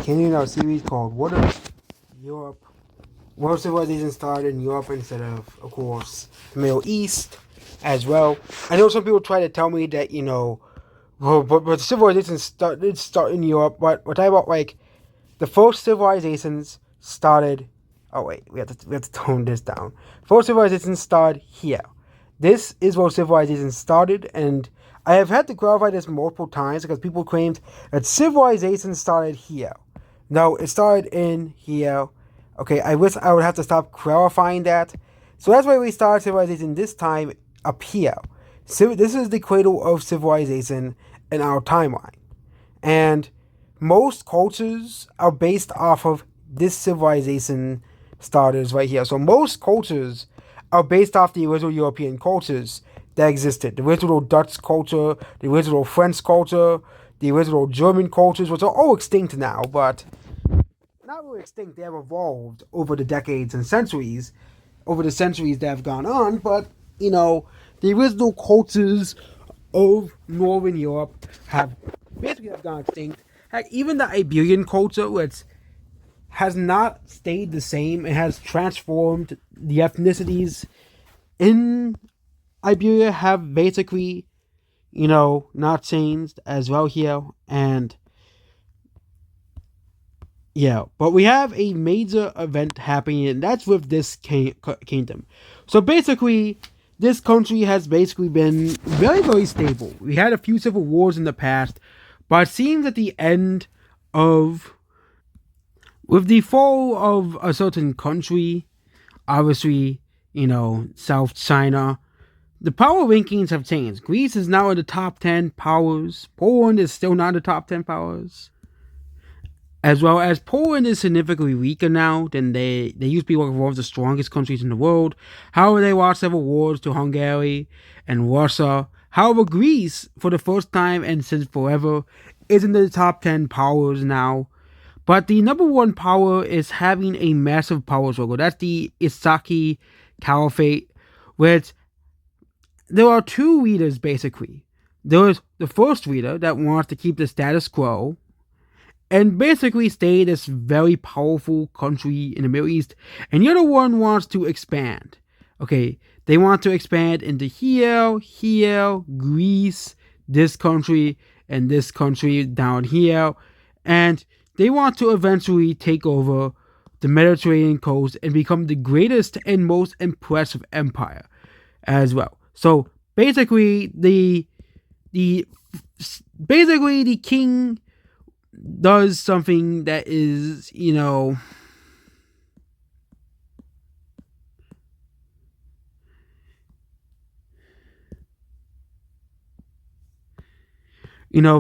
continuing our series called What If Europe, World Civilization started in Europe instead of course, the Middle East as well. I know some people try to tell me that, but civilization did start in Europe, but we're talking about like the first civilizations started. Oh wait, we have to tone this down. First civilizations started here. This is where civilization started, and I have had to clarify this multiple times because people claimed that civilization started here. No, it started in here. Okay, I wish I would have to stop clarifying that. So that's why we started civilization this time up here. So this is the cradle of civilization in our timeline. And most cultures are based off of this civilization starters right here. So most cultures are based off the original European cultures that existed. The original Dutch culture, the original French culture, the original German cultures, which are all extinct now, but not really extinct. They have evolved over the decades and centuries, over the centuries that have gone on, but, the original cultures of Northern Europe have basically gone extinct. Heck, even the Iberian culture, which has not stayed the same, it has transformed. The ethnicities in Iberia have basically, not changed as well here. And yeah, but we have a major event happening, and that's with this kingdom. So basically, this country has basically been very, very stable. We had a few civil wars in the past, but it seems at the end of, with the fall of a certain country, obviously, South China, the power rankings have changed. Greece is now in the top 10 powers. Poland is still not in the top 10 powers. As well as Poland is significantly weaker now than they used to be one of the strongest countries in the world. However, they lost several wars to Hungary and Russia. However, Greece, for the first time and since forever, is in the top 10 powers now. But the number one power is having a massive power struggle. That's the Isaki Caliphate, which there are two leaders basically. There's the first leader that wants to keep the status quo and basically stay this very powerful country in the Middle East, and the other one wants to expand. Okay, they want to expand into here, Greece, this country, and this country down here, and they want to eventually take over the Mediterranean coast and become the greatest and most impressive empire as well. So basically, the king does something that is,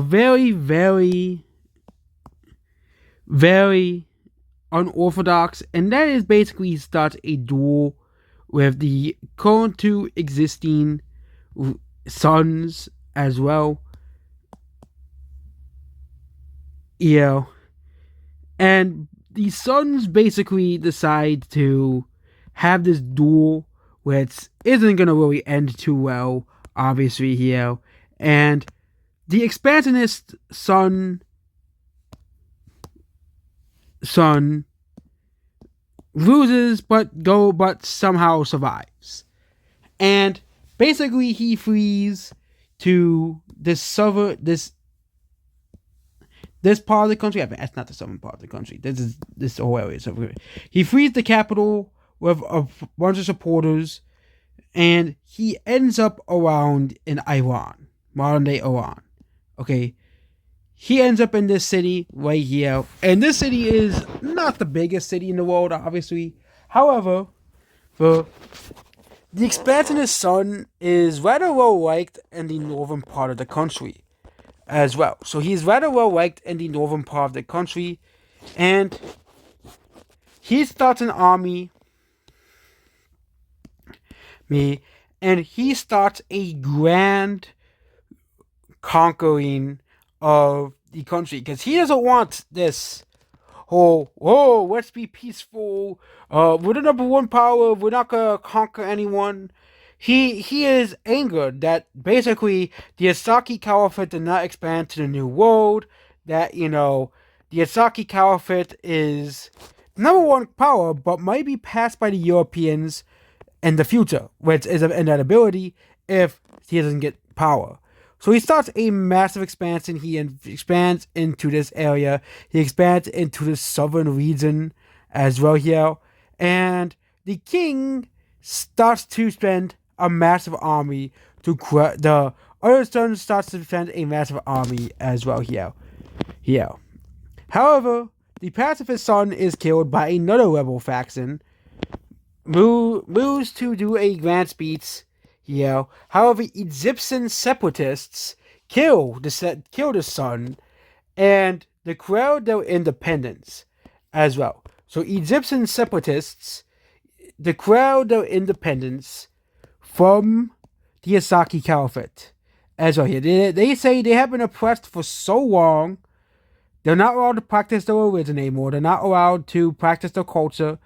very, very, very unorthodox, and that is basically he starts a duel with the current two existing sons as well. And the sons basically decide to have this duel, which isn't going to really end too well, obviously, here. And the expansionist son loses, but somehow survives. And basically, he flees to this part of the country. I mean, that's not the southern part of the country. This whole area. So he frees the capital with a bunch of supporters, and he ends up around in Iran, modern day Iran. Okay, he ends up in this city right here, and this city is not the biggest city in the world, obviously. However, the expansionist son is rather well liked in the northern part of the country as well. So he's rather well liked in the northern part of the country, and he starts an army, and he starts a grand conquering of the country, because he doesn't want this whole, let's be peaceful, we're the number one power, we're not gonna conquer anyone. He is angered that basically the Asaki Caliphate did not expand to the New World, that, the Asaki Caliphate is number one power, but might be passed by the Europeans in the future, which is an inevitability if he doesn't get power. So he starts a massive expansion. He expands into this area. He expands into the southern region as well here. And the king starts to spend a massive army to the other son starts to spend a massive army as well here. Here. However, the pacifist son is killed by another rebel faction. Moves to do a grand speech here. However, Egyptian separatists kill the son and declare their independence as well. So Egyptian separatists declare their independence from the Asaki Caliphate as well. Here, they say they have been oppressed for so long. They're not allowed to practice their religion anymore. They're not allowed to practice their culture,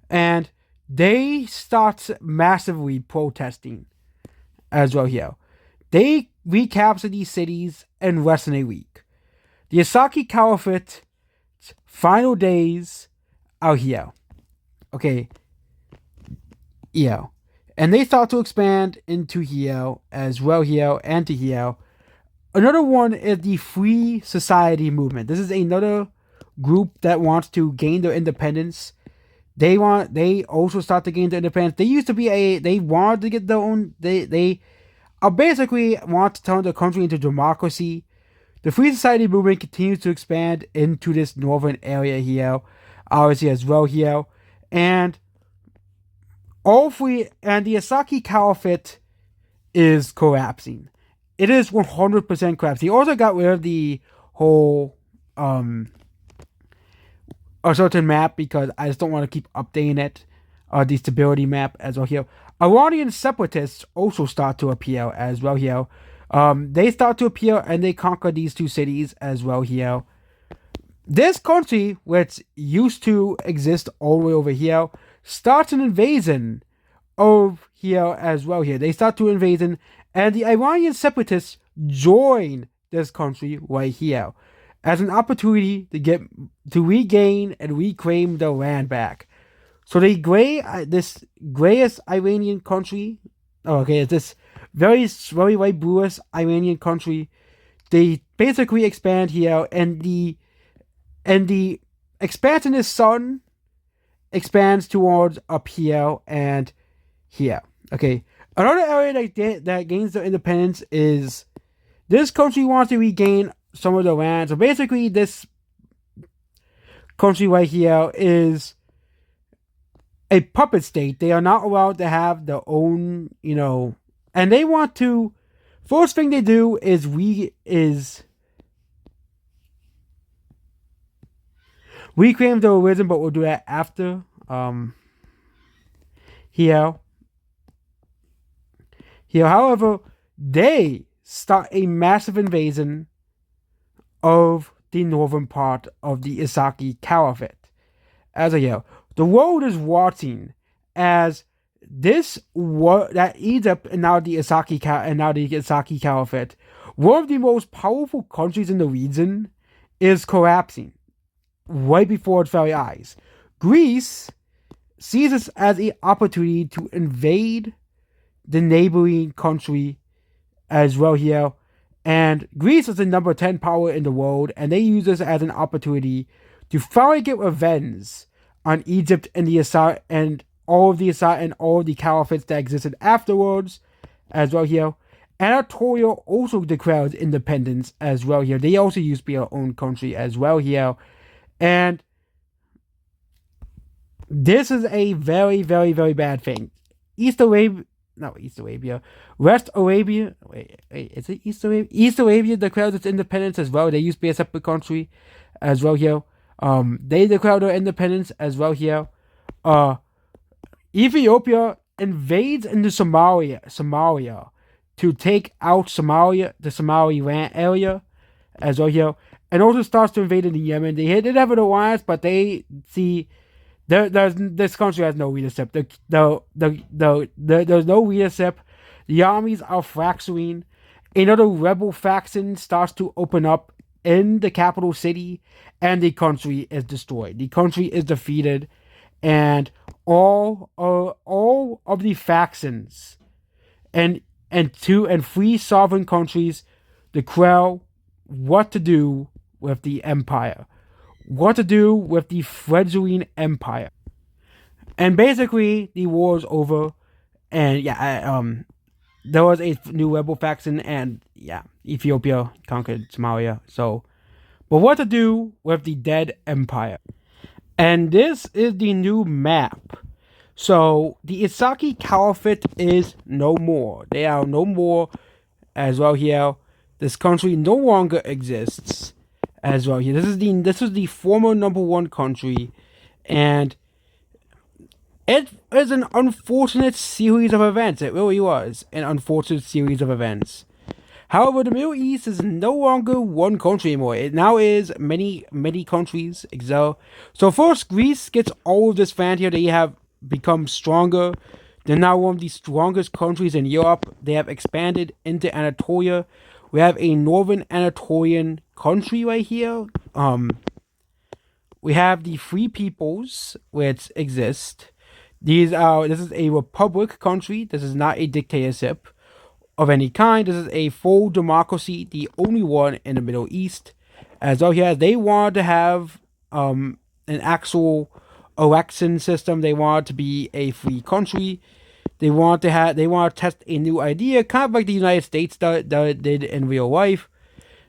and they start massively protesting as well here. They recapture these cities in less than a week. The Asaki Caliphate's final days are here. Okay. Yeah. And they start to expand into here as well here and to here. Another one is the Free Society movement. This is another group that wants to gain their independence. They also start to gain their independence. They wanted to get their own, they basically want to turn the country into democracy. The Free Society movement continues to expand into this northern area here, obviously as well here. And the Asaki Caliphate is collapsing. It is 100% collapsing. He also got rid of the whole a certain map because I just don't want to keep updating it. The stability map as well here. Iranian separatists also start to appear as well here. They start to appear and they conquer these two cities as well here. This country, which used to exist all the way over here, starts an invasion of here as well here. They start to invasion, and the Iranian separatists join this country right here as an opportunity to regain and reclaim their land back. So this grayest Iranian country, this very white bluish Iranian country, they basically expand here, and the expansionist sun expands towards up here and here. Okay, another area that gains their independence is this country wants to regain some of the land. So basically, this country right here is a puppet state. They are not allowed to have their own, and they want to. First thing they do is reclaim their religion, but we'll do that after. Here, however, they start a massive invasion of the northern part of the Asaki Caliphate. As the world is watching as that Egypt and now the Asaki Caliphate, one of the most powerful countries in the region, is collapsing right before its very eyes. Greece sees this as an opportunity to invade the neighboring country as well here. And Greece is the number 10 power in the world, and they use this as an opportunity to finally get revenge on Egypt and all of the caliphates that existed afterwards as well here. Anatolia also declared independence as well here. They also used to be our own country as well here. And this is a very, very, very bad thing. West Arabia. Is it East Arabia? East Arabia declared its independence as well. They used to be a separate country as well here. They declared their independence as well here. Ethiopia invades into Somalia to take out the Somali area as well here, and also starts to invade into Yemen. They did have an alliance, but they see this country has no leadership. There's no leadership. The armies are fracturing. Another rebel faction starts to open up in the capital city, and the country is destroyed. The country is defeated, and all of the factions and and three sovereign countries declare what to do with the empire, what to do with the fledgling empire, and basically the war is over. And there was a new rebel faction, and Ethiopia conquered Somalia. So, but what to do with the dead empire? And this is the new map. So the Isaki Caliphate is no more. They are no more as well here. This country no longer exists as well here. This is the former number one country, and it is an unfortunate series of events. It really was an unfortunate series of events. However, the Middle East is no longer one country anymore. It now is many countries. So first, Greece gets all of this land here. They have become stronger. They're now one of the strongest countries in Europe. They have expanded into Anatolia. We have a northern Anatolian country right here. We have the Free Peoples, which exist. This is a republic country. This is not a dictatorship of any kind. This is a full democracy, the only one in the Middle East. As well here, they wanted to have an actual election system. They wanted to be a free country. They want to test a new idea, kind of like the United States did in real life.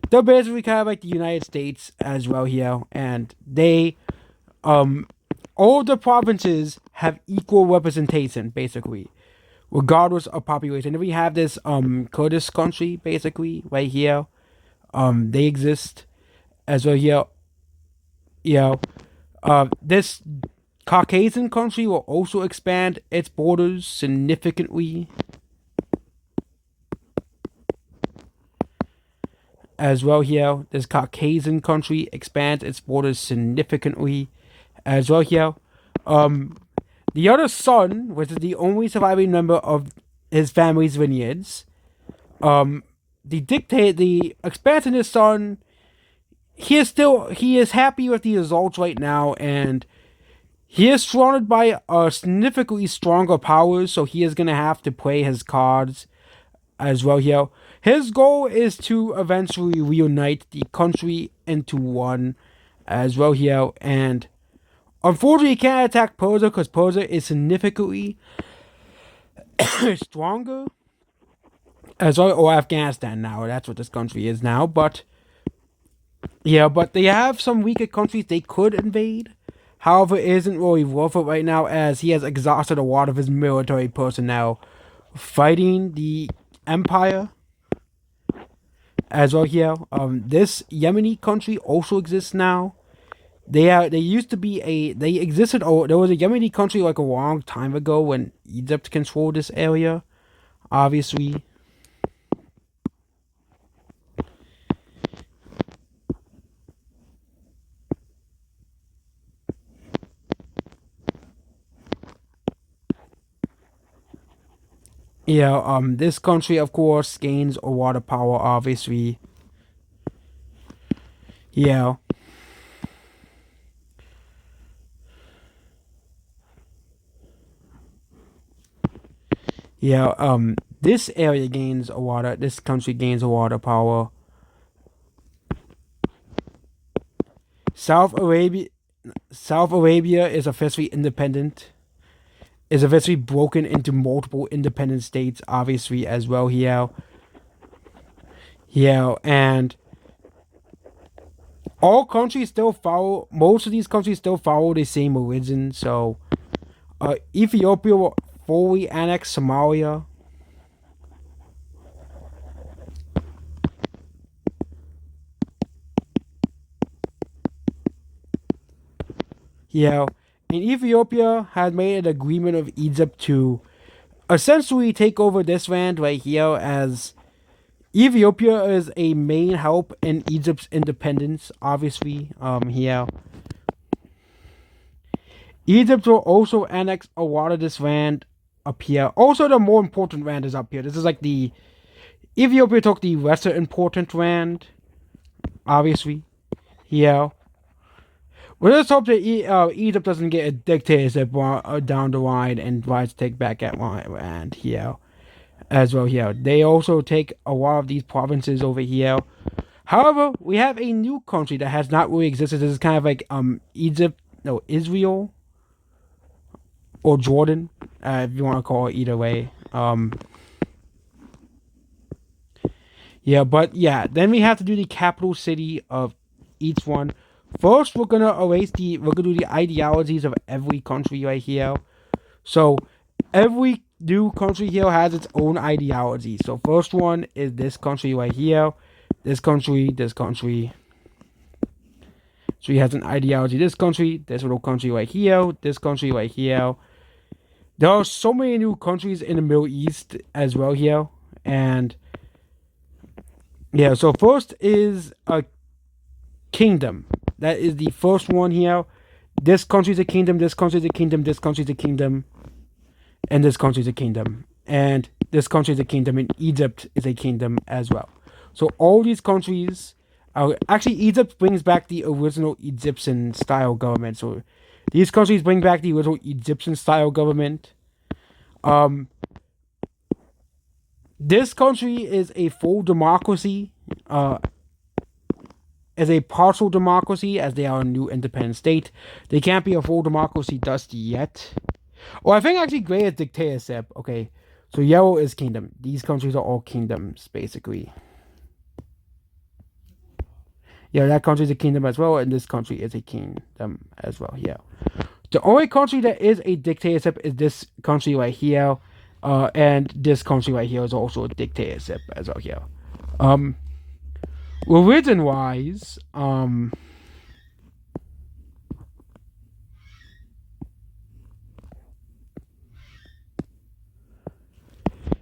They're basically kind of like the United States as well here, and they all the provinces have equal representation, basically, regardless of population. If we have this Kurdish country, basically, right here, they exist as well here. This Caucasian country will also expand its borders significantly as well here. This Caucasian country expands its borders significantly as well here. The other son, which is the only surviving member of his family's lineage, the expansionist son, he is happy with the results right now, and he is surrounded by significantly stronger powers, so he is gonna have to play his cards as well here. His goal is to eventually reunite the country into one as well here, and unfortunately, he can't attack Persia because Persia is significantly stronger as well, or Afghanistan now. That's what this country is now. But they have some weaker countries they could invade. However, it isn't really worth it right now, as he has exhausted a lot of his military personnel fighting the empire as well here. This Yemeni country also exists now. They existed. Oh, there was a Yemeni country like a long time ago when Egypt controlled this area. Obviously. This country, of course, gains a lot of power, obviously. Yeah. This area gains a lot of, this country gains a lot of power. South Arabia is officially independent. Is officially broken into multiple independent states, obviously, as well here. And all countries still follow, most of these countries still follow the same religion, so Ethiopia will fully annex Somalia. And Ethiopia had made an agreement with Egypt to essentially take over this land right here, as Ethiopia is a main help in Egypt's independence, obviously, here. Egypt will also annex a lot of this land up here. Also, the more important land is up here. This is like Ethiopia took the lesser important land obviously. Yeah. Well, let's hope that Egypt doesn't get a dictatorship down the line and tries to take back at land here as well here. They also take a lot of these provinces over here. However, we have a new country that has not really existed. This is kind of like Israel or Jordan, if you want to call it either way. Yeah, but yeah, then we have to do the capital city of each one. First, we're gonna do the ideologies of every country right here. So every new country here has its own ideology. So first one is this country right here. This country, this country. So he has an ideology. This country, this little country right here, this country right here. There are so many new countries in the Middle East as well here. And yeah, so first is a kingdom. That is the first one here. This country's a kingdom, this country's a kingdom, this country's a kingdom, and this country's a kingdom. And this country's a kingdom, and Egypt is a kingdom as well. So all these countries, actually Egypt brings back the original Egyptian style government. So these countries bring back the original Egyptian style government. This country is a full democracy, as a partial democracy, as they are a new independent state. They can't be a full democracy just yet. Well, I think actually gray is dictatorship. Okay, so yellow is kingdom. These countries are all kingdoms, basically. Yeah, that country is a kingdom as well, and this country is a kingdom as well. Yeah. The only country that is a dictatorship is this country right here, and this country right here is also a dictatorship as well here. Religion wise,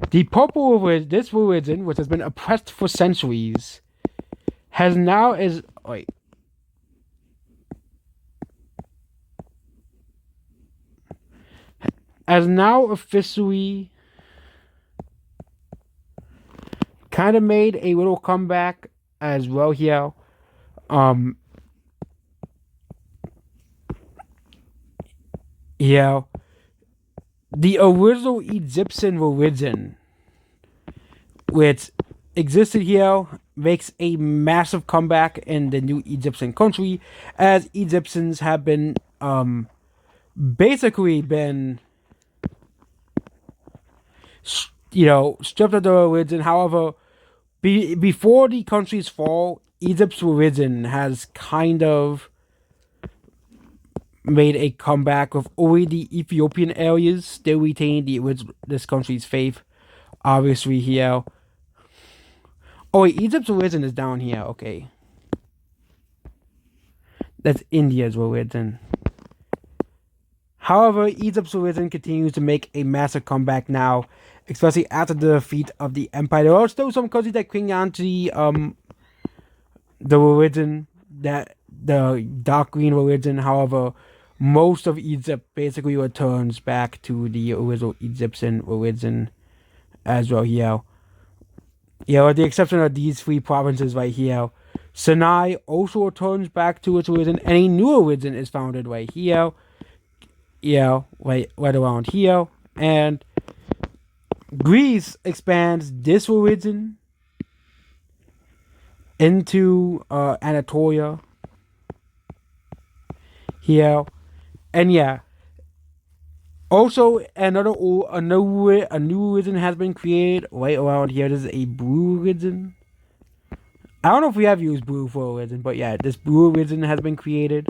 the purple religion, this religion, which has been oppressed for centuries, has now has now officially kind of made a little comeback as well here. Yeah, the original Egyptian religion, which existed here, makes a massive comeback in the new Egyptian country, as Egyptians have been basically been stripped of their religion. However, before the country's fall, Egypt's religion has kind of made a comeback with only the Ethiopian areas still retain this country's faith. Obviously here. Oh wait, Egypt's religion is down here, okay. That's India's religion. However, Egypt's religion continues to make a massive comeback now, especially after the defeat of the empire. There are still some countries that cling on to the religion, that the dark green religion. However, most of Egypt basically returns back to the original Egyptian religion as well here. With the exception of these three provinces right here. Sinai also returns back to its religion, and a new religion is founded right here. Right around here. And Greece expands this religion into Anatolia here. And yeah. Also, a new religion has been created right around here. This is a blue religion. I don't know if we have used blue for a religion, but yeah, this blue religion has been created.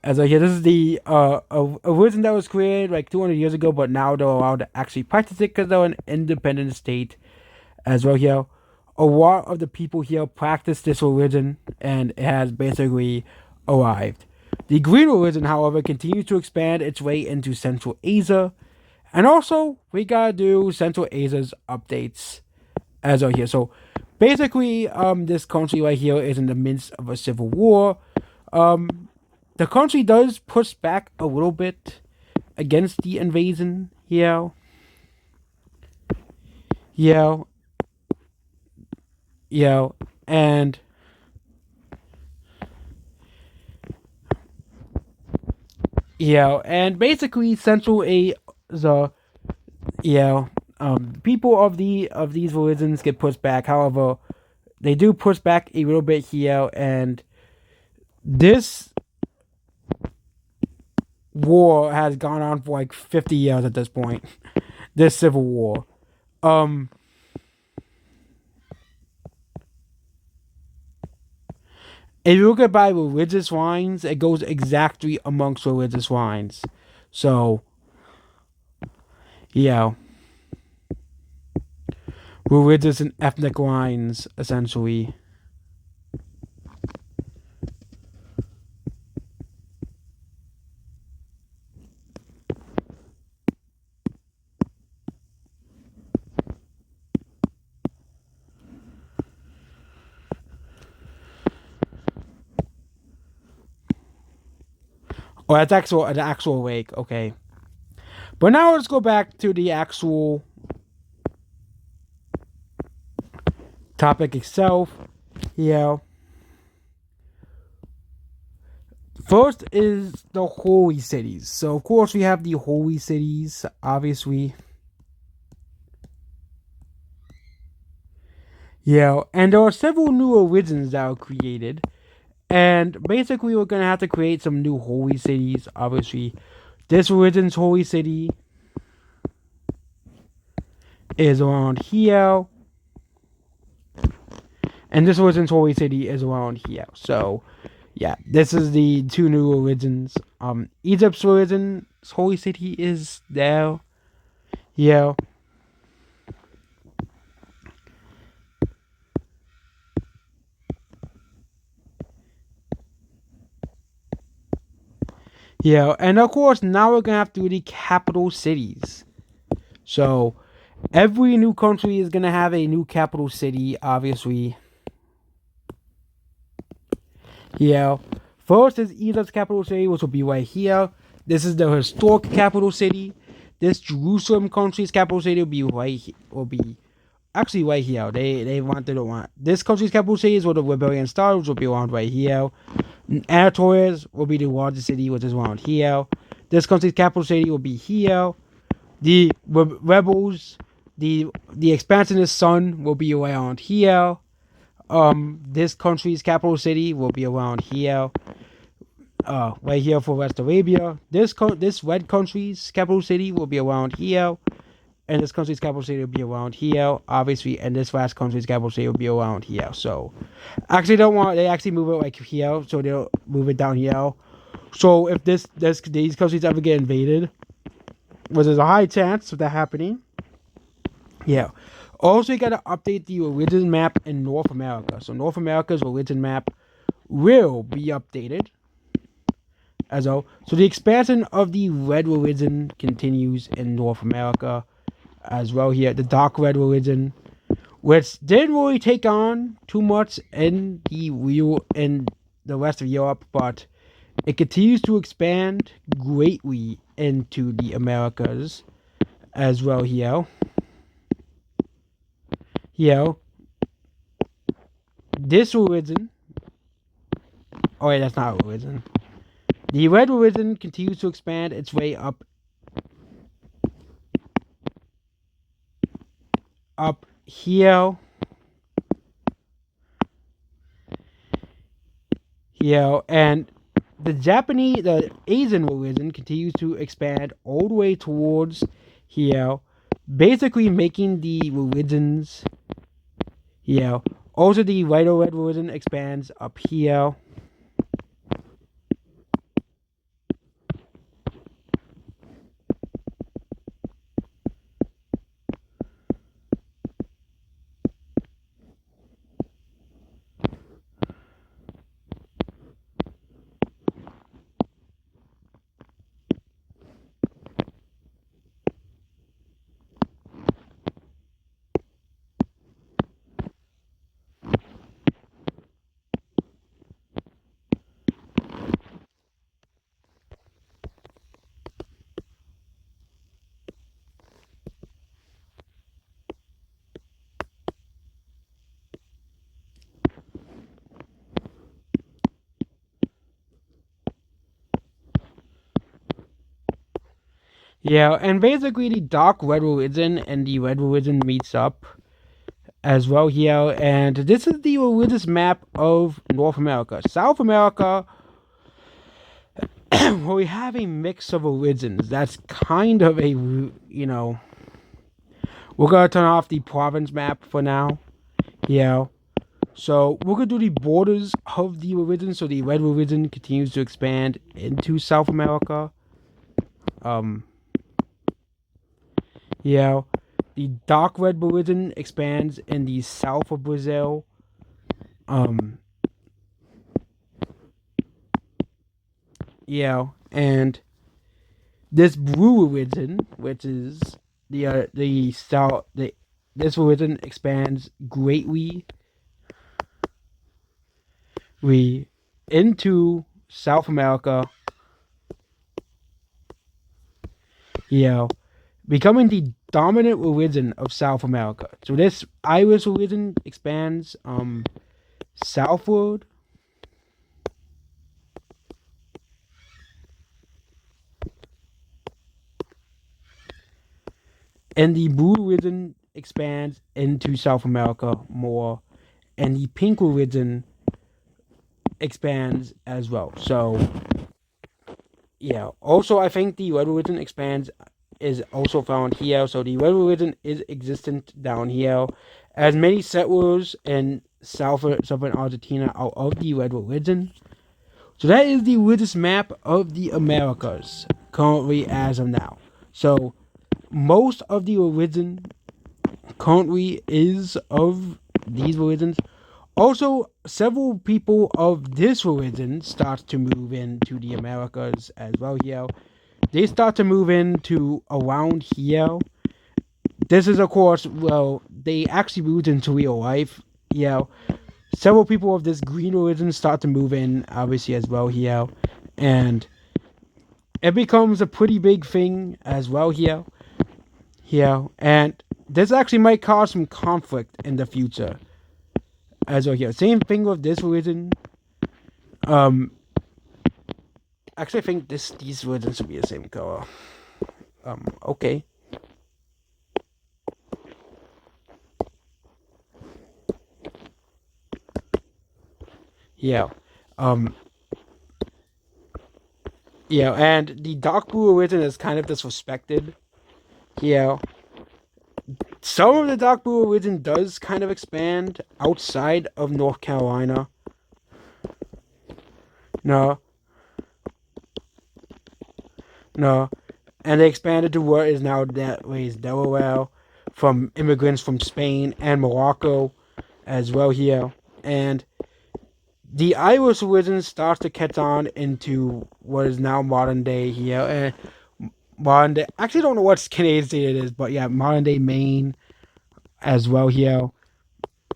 As here, this is the a religion that was created like 200 years ago, but now they're allowed to actually practice it because they're an independent state. As well here, a lot of the people here practice this religion, and it has basically arrived. The green religion, however, continues to expand its way into Central Asia. And also, we gotta do Central Asia's updates as well here. So, basically, this country right here is in the midst of a civil war. The country does push back a little bit against the invasion here. And Yeah, and basically Central A the yeah people of these religions get pushed back. However, they do push back a little bit here, and this war has gone on for like 50 years at this point. This civil war. Um, if you look at by religious lines, it goes exactly amongst religious lines. So yeah, religious and ethnic lines essentially. Oh, that's actual an actual lake. Okay, but now let's go back to the actual topic itself. Yeah. First is the holy cities. So of course we have the holy cities, obviously. Yeah, and there are several new religions that are created. And basically we're gonna have to create some new holy cities, obviously. This religion's holy city is around here. And this religion's holy city is around here. So yeah, this is the two new religions. Egypt's religion's holy city is there. Yeah. Yeah, and of course now we're gonna have to do the capital cities. So every new country is gonna have a new capital city, obviously. Yeah. First is Egypt's capital city, which will be right here. This is the historic capital city. This Jerusalem country's capital city will be will be actually right here. They wanted to want this country's capital city is where the rebellion started, which will be around right here. Anatolia's will be the largest city, which is around here. This country's capital city will be here. The rebels, the expansionist sun will be around here. This country's capital city will be around here. Right here for West Arabia. This red country's capital city will be around here, and this country's capital city will be around here, obviously, and this last country's capital city will be around here. So, actually, don't want they actually move it like here, so they'll move it down here. So, if these countries ever get invaded, which there's a high chance of that happening, yeah. Also, you gotta update the religion map in North America. So, North America's religion map will be updated as well. So the expansion of the red religion continues in North America as well here. The dark red religion, which didn't really take on too much in the rest of Europe, but it continues to expand greatly into the Americas as well here. Here, this religion. Oh wait, that's not a religion. The red religion continues to expand its way up here. And the Asian religion continues to expand all the way towards here, basically making the religions here. Also, the white red religion expands up here. Yeah, and basically the dark red religion and the red religion meets up as well here, and this is the religious map of North America. South America, where we have a mix of religions. That's kind of a, we're gonna turn off the province map for now. Yeah. So we're gonna do the borders of the religion. So the red religion continues to expand into South America. Um, yeah. The dark red religion expands in the south of Brazil. Um, and this blue religion, which is the south, this religion expands greatly into South America. Becoming the dominant religion of South America. So this Irish religion expands southward. And the blue religion expands into South America more. And the pink religion expands as well. So also I think the red religion expands is also found here. So the red religion is existent down here. As many settlers in southern Argentina are of the red religion. So that is the religious map of the Americas currently as of now. So most of the religion currently is of these religions. Also, several people of this religion start to move into the Americas as well here. They start to move into around here. This is, of course, well, they actually moved into real life. Several people of this green religion start to move in, obviously, as well here. And it becomes a pretty big thing as well here. And this actually might cause some conflict in the future as well here. Same thing with this religion. Actually, I think these religions should be the same color. Okay. Yeah. Um. And the dark blue religion is kind of disrespected. Some of the dark blue religion does kind of expand outside of North Carolina. No. And they expanded to what is now Delaware from immigrants from Spain and Morocco as well here. And the Irish religion starts to catch on into what is now modern day here. Modern day, actually don't know what Canadian state it is, but yeah, modern day Maine as well here.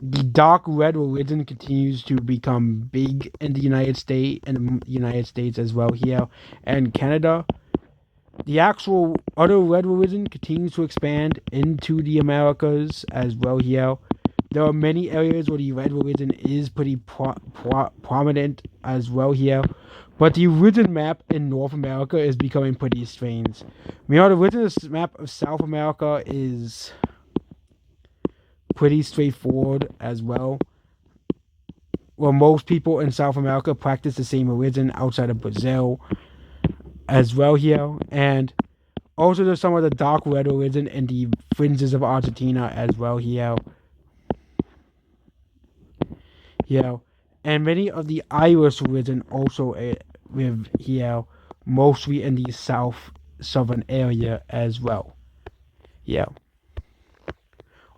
The dark red religion continues to become big in the United States as well here, and Canada. The actual other red religion continues to expand into the Americas as well here. There are many areas where the red religion is pretty prominent as well here. But the religion map in North America is becoming pretty strange. Meanwhile, the religion map of South America is pretty straightforward as well. Well, most people in South America practice the same religion outside of Brazil as well here. And also there's some of the dark red religion in the fringes of Argentina as well here. And many of the Irish religion also live here, mostly in the southern area as well.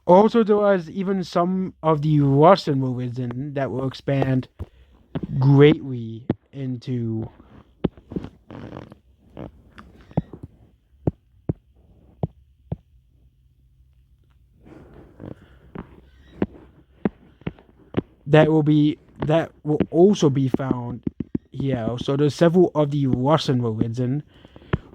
Also, there was even some of the Russian religion that will expand greatly into that will also be found here. So there's several of the Russian religion.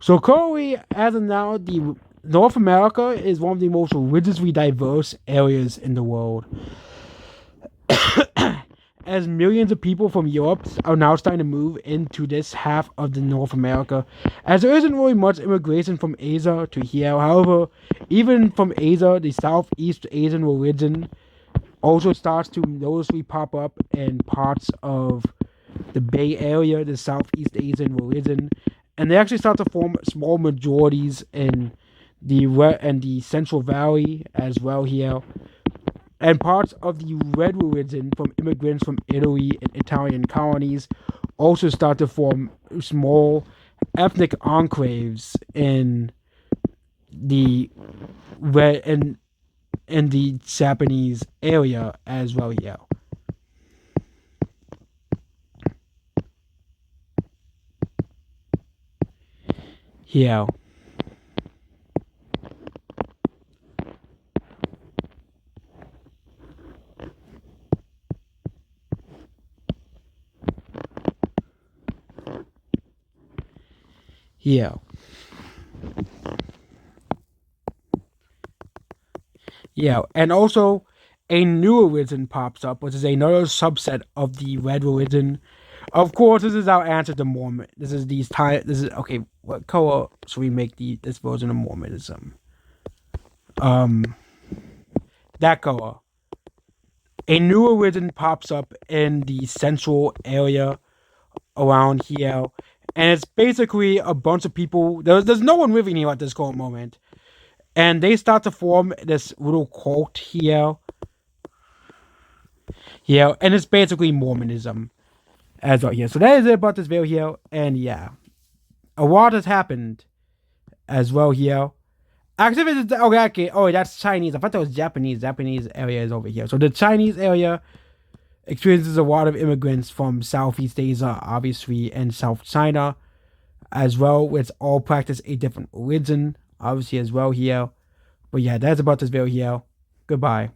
So currently, as of now, the North America is one of the most religiously diverse areas in the world. as millions of people from Europe are now starting to move into this half of the North America, as there isn't really much immigration from Asia to here. However, even from Asia, the Southeast Asian religion also starts to noticeably pop up in parts of the Bay Area, the Southeast Asian religion, and they actually start to form small majorities in the Central Valley as well here, and parts of the Red religion from immigrants from Italy and Italian colonies also start to form small ethnic enclaves in the red in the Japanese area as well here. Here. Yeah. Yeah. And also a new religion pops up, which is another subset of the red religion. Of course, this is our answer to Mormon. This is okay. What color should we make this version of Mormonism? That color. A new religion pops up in the central area around here, and it's basically a bunch of people. There's no one living here at this current moment, and they start to form this little cult here. Yeah, and it's basically Mormonism as well here. So that is it about this video here, and yeah, a lot has happened as well here. Actually, okay. Oh, that's Chinese. I thought that was Japanese. Japanese area is over here. So the Chinese area experiences a lot of immigrants from Southeast Asia, obviously, and South China as well, which all practice a different religion, obviously, as well here. But yeah, that's about this video here. Goodbye.